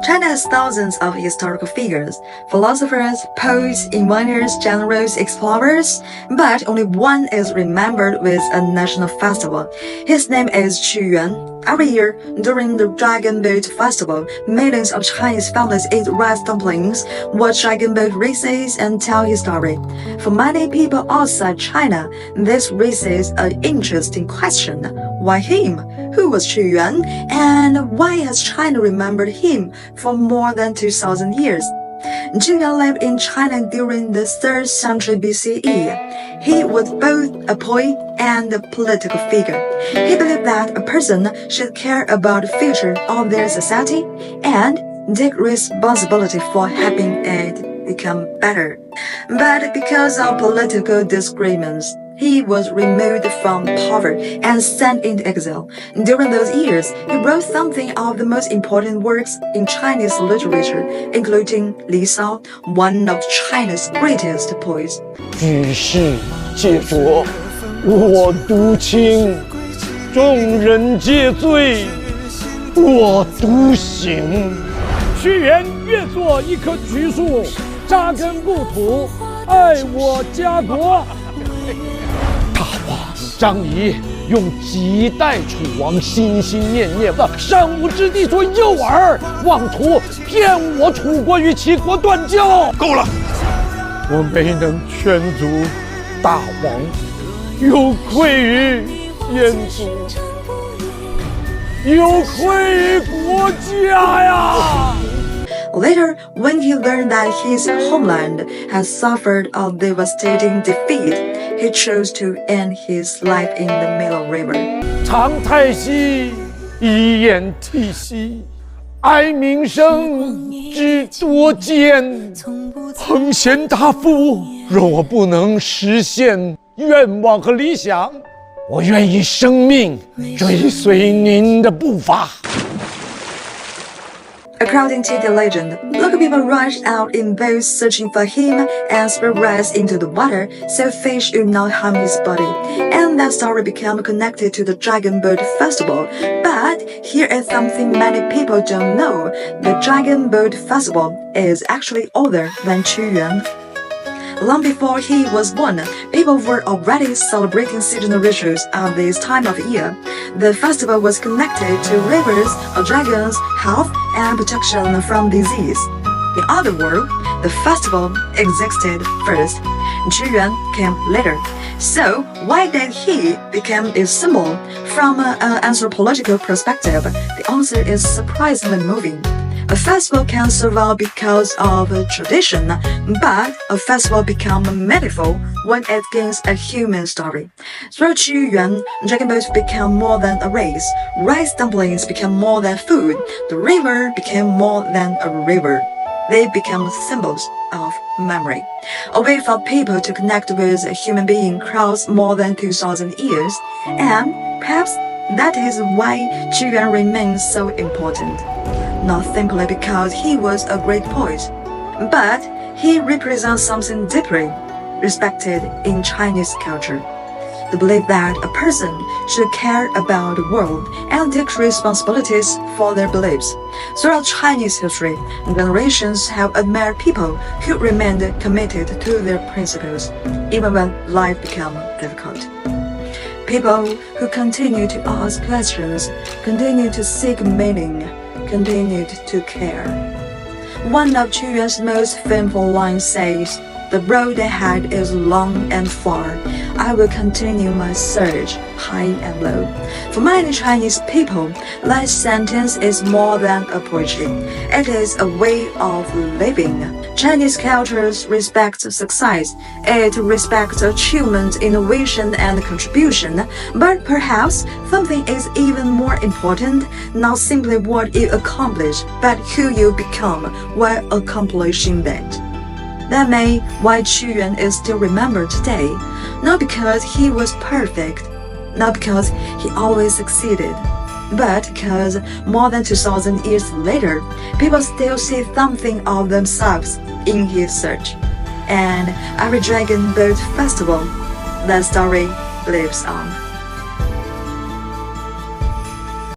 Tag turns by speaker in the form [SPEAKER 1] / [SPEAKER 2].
[SPEAKER 1] China has thousands of historical figures, philosophers, poets, inventors, generals, explorers, but only one is remembered with a national festival. His name is Qu Yuan. Every year, during the Dragon Boat Festival, millions of Chinese families eat rice dumplings, watch dragon boat races, and tell his story. For many people outside China, this raises an interesting question. Why him? Who was Qu Yuan? And why has China remembered him for more than 2,000 years? Qu Yuan lived in China during the 3rd century BCE. He was both a poet and a political figure. He believed that a person should care about the future of their society and take responsibility for helping it become better. But because of political disagreements, he was removed from power and sent into exile. During those years, he wrote something of the most important works in Chinese literature, including Li Sao, one of China's greatest poets.
[SPEAKER 2] 举世皆浊，我独清；众人皆醉，我独醒。屈原越作一棵橘树，扎根故土，爱我家国。大王张仪用几代楚王心心念念的尚武之地做诱饵，妄图骗我楚国与齐国断交。够了！我没能劝阻大王，有愧于燕祖，有愧于国家呀！
[SPEAKER 1] Later, when he learned that his homeland had suffered a devastating defeat, he chose to end his life in the Middle River.
[SPEAKER 2] 长太息，一言涕兮，哀民生之多艰。烹贤大夫，若我不能实现愿望和理想，我愿以生命追随您的步伐。
[SPEAKER 1] According to the legend, local people rushed out in boats searching for him and spread rice into the water so fish would not harm his body. And that story became connected to the Dragon Boat Festival. But here is something many people don't know. The Dragon Boat Festival is actually older than Qu Yuan. Long before he was born, people were already celebrating seasonal rituals at this time of year. The festival was connected to rivers, dragons, health, and protection from disease. In other words, the festival existed first. Qu Yuan came later. So, why did he become a symbol? From an anthropological perspective, the answer is surprisingly moving. A festival can survive because of a tradition, but a festival becomes meaningful when it gains a human story. Through Qu Yuan, dragon boats became more than a race, rice dumplings became more than food, the river became more than a river. They become symbols of memory, a way for people to connect with a human being across more than 2,000 years, and perhaps that is why Qu Yuan remains so important. Not simply because he was a great poet, but he represents something deeply respected in Chinese culture. The belief that a person should care about the world and take responsibilities for their beliefs. Throughout Chinese history, generations have admired people who remained committed to their principles, even when life became difficult. People who continue to ask questions, continue to seek meaning, continued to care. One of Qu Yuan's most famous lines says, "The road ahead is long and far. I will continue my search, high and low." For many Chinese people, that sentence is more than a poetry. It is a way of living. Chinese culture respects success. It respects achievement, innovation, and contribution. But perhaps something is even more important, not simply what you accomplish, but who you become while accomplishing that. That may why Qu Yuan is still remembered today, not because he was perfect, not because he always succeeded, but because more than 2,000 years later, people still see something of themselves in his search. And every Dragon Boat Festival, that story lives on.